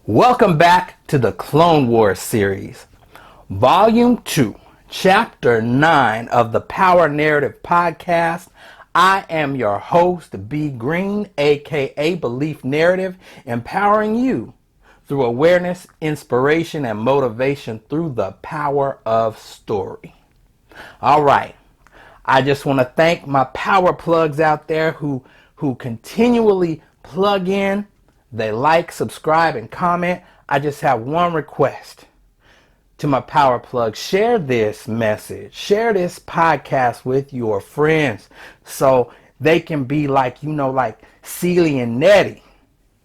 Welcome back to the Clone Wars series, Volume 2, Chapter 9 of the Power Narrative Podcast. I am your host, B. Green, aka Belief Narrative, empowering you through awareness, inspiration, and motivation through the power of story. All right, I just want to thank my power plugs out there who continually plug in. They like, subscribe, and comment. I just have one request to my power plug. Share this message. Share this podcast with your friends so they can be like, like Celie and Nettie.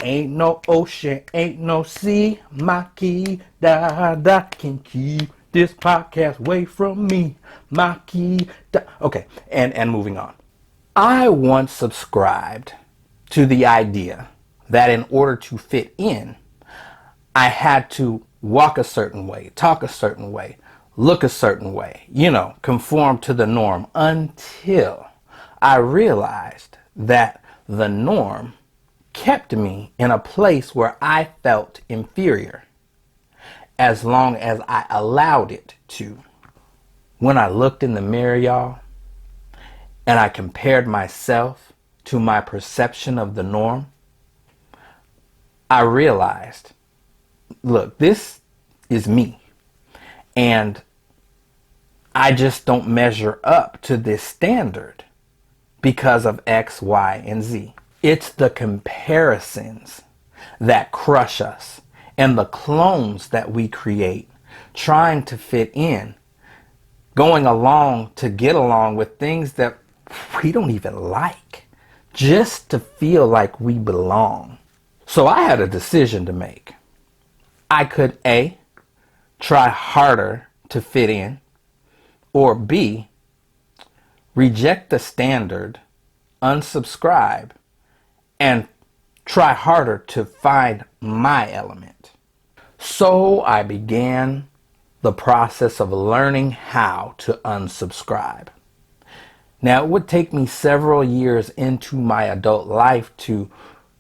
Ain't no ocean, ain't no sea. My key, da can keep this podcast away from me. My key, da. Okay, and moving on. I once subscribed to the idea that in order to fit in, I had to walk a certain way, talk a certain way, look a certain way, conform to the norm, until I realized that the norm kept me in a place where I felt inferior as long as I allowed it to. When I looked in the mirror, y'all, and I compared myself to my perception of the norm, I realized, look, this is me. And I just don't measure up to this standard because of X, Y, and Z. It's the comparisons that crush us and the clones that we create, trying to fit in, going along to get along with things that we don't even like, just to feel like we belong. So I had a decision to make. I could A, try harder to fit in, or B, reject the standard, unsubscribe, and try harder to find my element. So I began the process of learning how to unsubscribe. Now, it would take me several years into my adult life to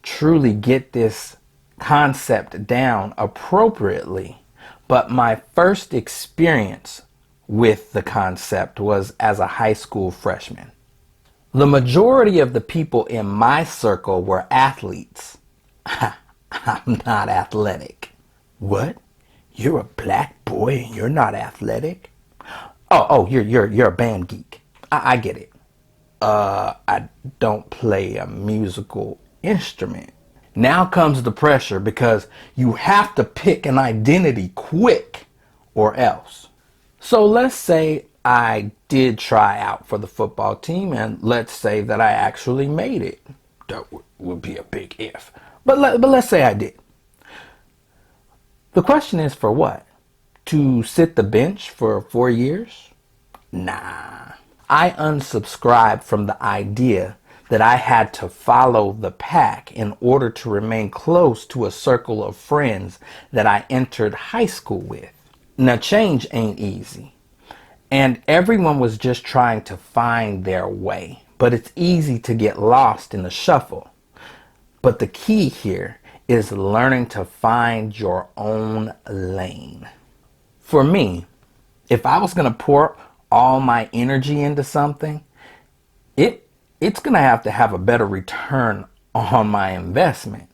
truly get this concept down appropriately, but my first experience with the concept was as a high school freshman. The majority of the people in my circle were athletes. I'm not athletic. What? You're a black boy and you're not athletic? Oh, you're a band geek. I get it. I don't play a musical instrument. Now comes the pressure because you have to pick an identity quick or else. So let's say I did try out for the football team, and let's say that I actually made it. That would be a big if. But let's say I did. The question is, for what? To sit the bench for 4 years? Nah. I unsubscribed from the idea that I had to follow the pack in order to remain close to a circle of friends that I entered high school with. Now, change ain't easy, and everyone was just trying to find their way, but it's easy to get lost in the shuffle. But the key here is learning to find your own lane. For me, if I was going to pour all my energy into something, it's going to have a better return on my investment.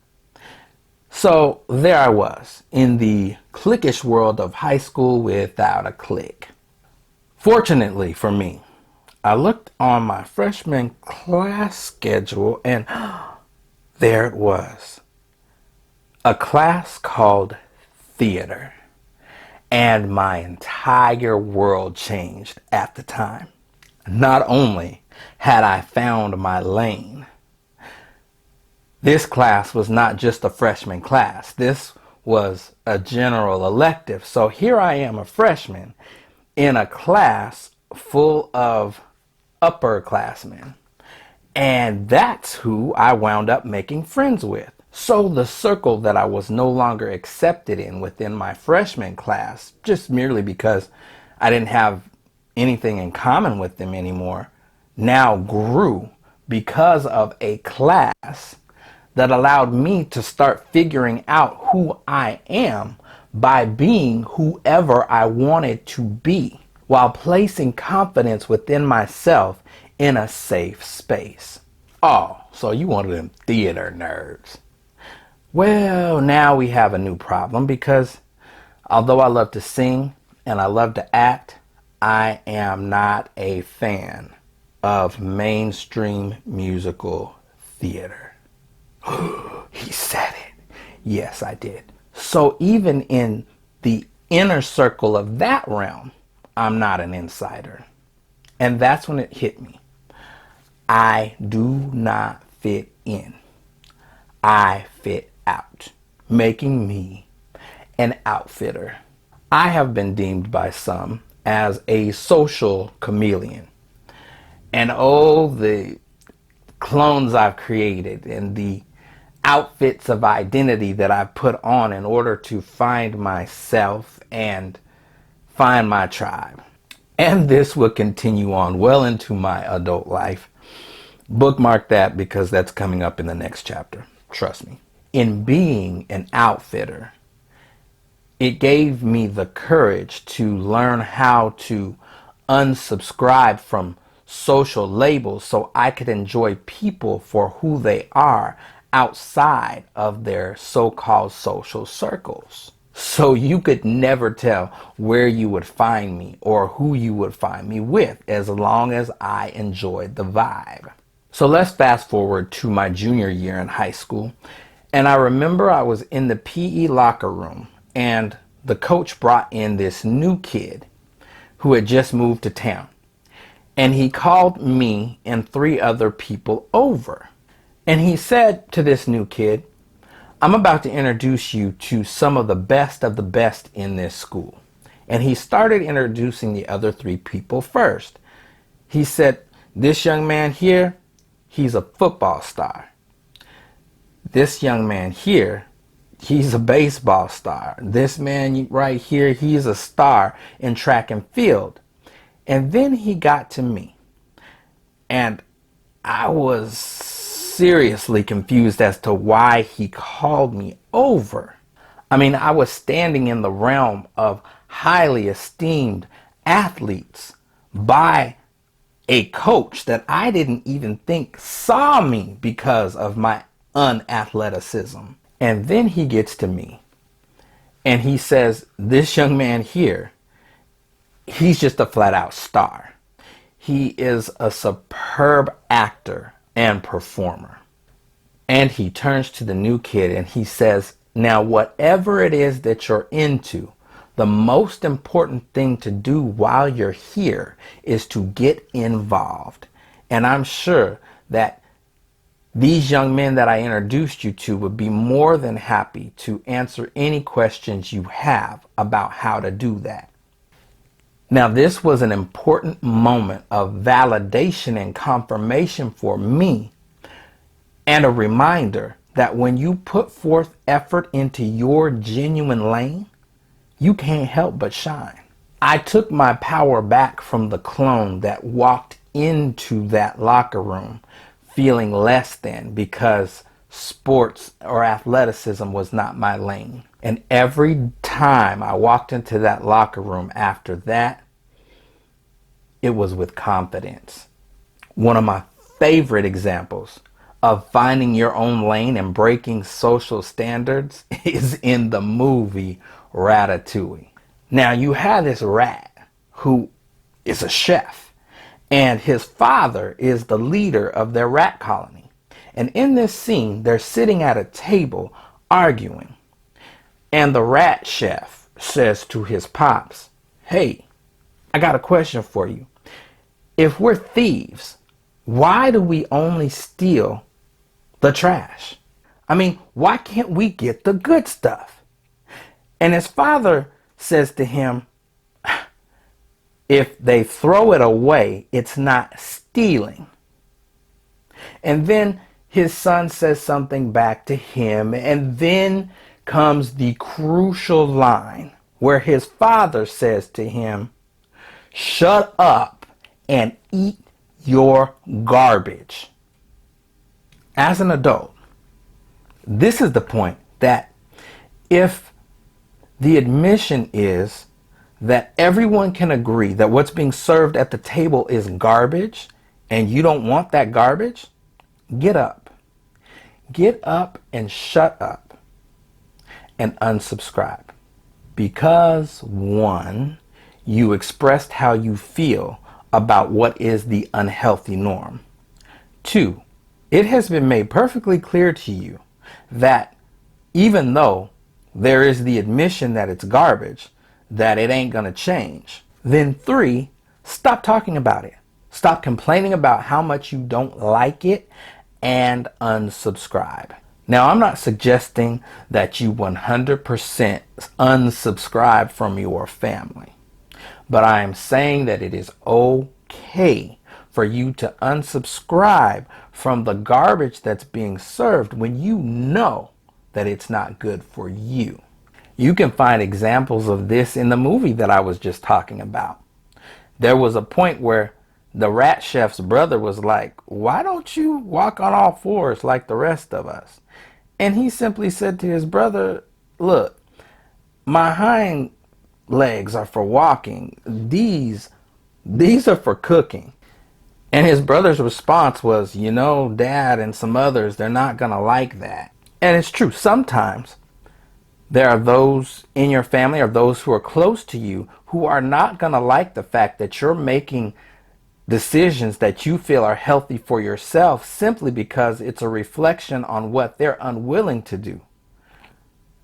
So there I was in the cliquish world of high school without a clique. Fortunately for me, I looked on my freshman class schedule and there it was. A class called theater. And my entire world changed at the time. Not only had I found my lane, this class was not just a freshman class. This was a general elective. So here I am, a freshman, in a class full of upperclassmen. And that's who I wound up making friends with. So the circle that I was no longer accepted in within my freshman class, just merely because I didn't have anything in common with them anymore, now grew because of a class that allowed me to start figuring out who I am by being whoever I wanted to be, while placing confidence within myself in a safe space. Oh, so you one of them theater nerds. Well, now we have a new problem because although I love to sing and I love to act, I am not a fan of mainstream musical theater. He said it. Yes, I did. So even in the inner circle of that realm, I'm not an insider. And that's when it hit me. I do not fit in. I fit out, making me an outfitter. I have been deemed by some as a social chameleon. And oh, the clones I've created and the outfits of identity that I've put on in order to find myself and find my tribe. And this will continue on well into my adult life. Bookmark that because that's coming up in the next chapter. Trust me. In being an outfitter, it gave me the courage to learn how to unsubscribe from social labels so I could enjoy people for who they are outside of their so-called social circles. So you could never tell where you would find me or who you would find me with as long as I enjoyed the vibe. So let's fast forward to my junior year in high school. And I remember I was in the PE locker room and the coach brought in this new kid who had just moved to town. And he called me and 3 other people over. And he said to this new kid, I'm about to introduce you to some of the best in this school. And he started introducing the other 3 people first. He said, this young man here, he's a football star. This young man here, he's a baseball star. This man right here, he's a star in track and field. And then he got to me. And I was seriously confused as to why he called me over. I mean, I was standing in the realm of highly esteemed athletes by a coach that I didn't even think saw me because of my unathleticism. And then he gets to me and he says, this young man here, he's just a flat out star. He is a superb actor and performer. And he turns to the new kid and he says, now whatever it is that you're into, the most important thing to do while you're here is to get involved. And I'm sure that these young men that I introduced you to would be more than happy to answer any questions you have about how to do that. Now, this was an important moment of validation and confirmation for me, and a reminder that when you put forth effort into your genuine lane, you can't help but shine. I took my power back from the clone that walked into that locker room feeling less than because sports or athleticism was not my lane. And every time I walked into that locker room after that, it was with confidence. One of my favorite examples of finding your own lane and breaking social standards is in the movie Ratatouille. Now you have this rat who is a chef, and his father is the leader of their rat colony. And in this scene, they're sitting at a table arguing. And the rat chef says to his pops, hey, I got a question for you. If we're thieves, why do we only steal the trash? I mean, why can't we get the good stuff? And his father says to him, if they throw it away, it's not stealing. And then his son says something back to him, and then comes the crucial line where his father says to him, shut up and eat your garbage. As an adult, This is the point, that if the admission is that everyone can agree that what's being served at the table is garbage and you don't want that garbage, get up. Get up and shut up and unsubscribe. Because, one, you expressed how you feel about what is the unhealthy norm. Two, it has been made perfectly clear to you that even though there is the admission that it's garbage, that it ain't gonna change. Then three, stop talking about it. Stop complaining about how much you don't like it and unsubscribe. Now, I'm not suggesting that you 100% unsubscribe from your family, but I am saying that it is okay for you to unsubscribe from the garbage that's being served when you know that it's not good for you. You can find examples of this in the movie that I was just talking about. There was a point where the rat chef's brother was like, "Why don't you walk on all fours like the rest of us?" And he simply said to his brother, "Look, my hind legs are for walking. These are for cooking." And his brother's response was, "Dad and some others, they're not going to like that." And it's true. Sometimes there are those in your family or those who are close to you who are not going to like the fact that you're making decisions that you feel are healthy for yourself simply because it's a reflection on what they're unwilling to do.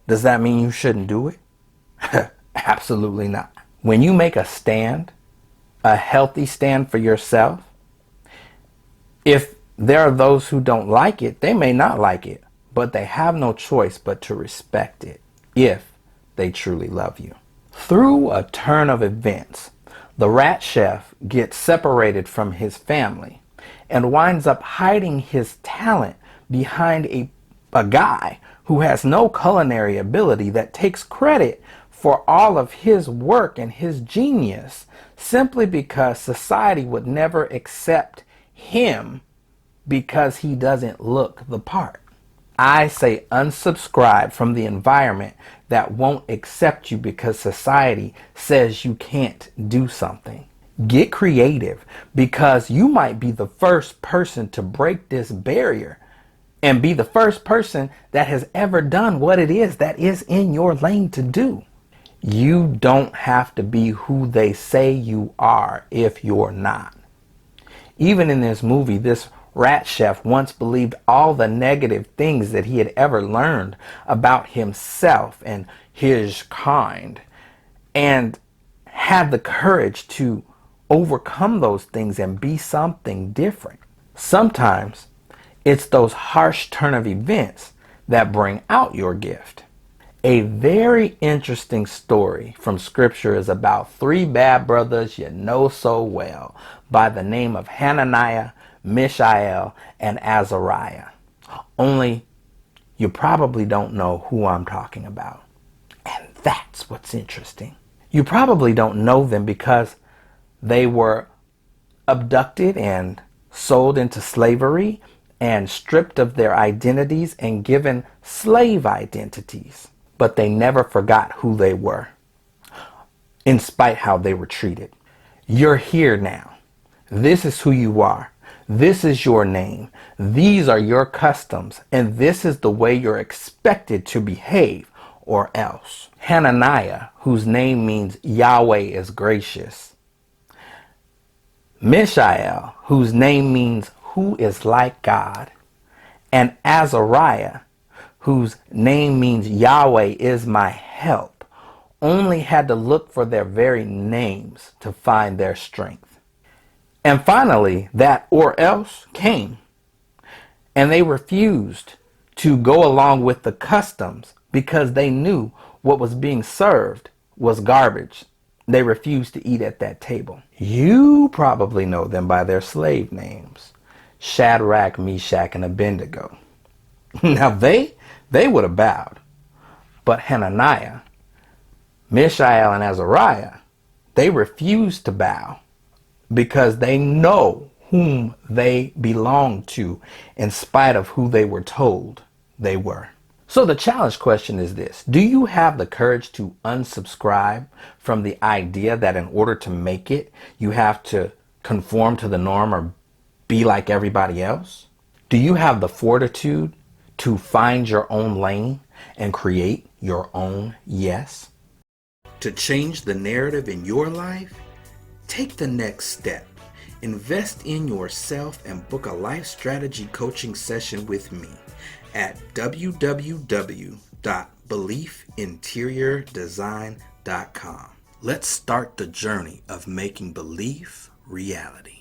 Does that mean you shouldn't do it? Absolutely not. When you make a stand, a healthy stand for yourself, if there are those who don't like it, they may not like it, but they have no choice but to respect it if they truly love you. Through a turn of events, the rat chef gets separated from his family and winds up hiding his talent behind a guy who has no culinary ability, that takes credit for all of his work and his genius simply because society would never accept him because he doesn't look the part. I say unsubscribe from the environment that won't accept you because society says you can't do something. Get creative, because you might be the first person to break this barrier and be the first person that has ever done what it is that is in your lane to do. You don't have to be who they say you are if you're not. Even in this movie, this rat chef once believed all the negative things that he had ever learned about himself and his kind, and had the courage to overcome those things and be something different. Sometimes it's those harsh turn of events that bring out your gift. A very interesting story from scripture is about three bad brothers you know so well by the name of Hananiah, Mishael, and Azariah. Only you probably don't know who I'm talking about. And that's what's interesting. You probably don't know them because they were abducted and sold into slavery and stripped of their identities and given slave identities. But they never forgot who they were, in spite how they were treated. You're here now. This is who you are. This is your name. These are your customs. And this is the way you're expected to behave, or else. Hananiah, whose name means Yahweh is gracious. Mishael, whose name means who is like God. And Azariah, whose name means Yahweh is my help, only had to look for their very names to find their strength. And finally, that or else came, and they refused to go along with the customs because they knew what was being served was garbage. They refused to eat at that table. You probably know them by their slave names: Shadrach, Meshach, and Abednego. Now they would have bowed. But Hananiah, Mishael, and Azariah, they refused to bow because they know whom they belong to in spite of who they were told they were. So the challenge question is this: do you have the courage to unsubscribe from the idea that in order to make it, you have to conform to the norm or be like everybody else? Do you have the fortitude to find your own lane and create your own yes? To change the narrative in your life, take the next step. Invest in yourself and book a life strategy coaching session with me at www.beliefinteriordesign.com. Let's start the journey of making belief reality.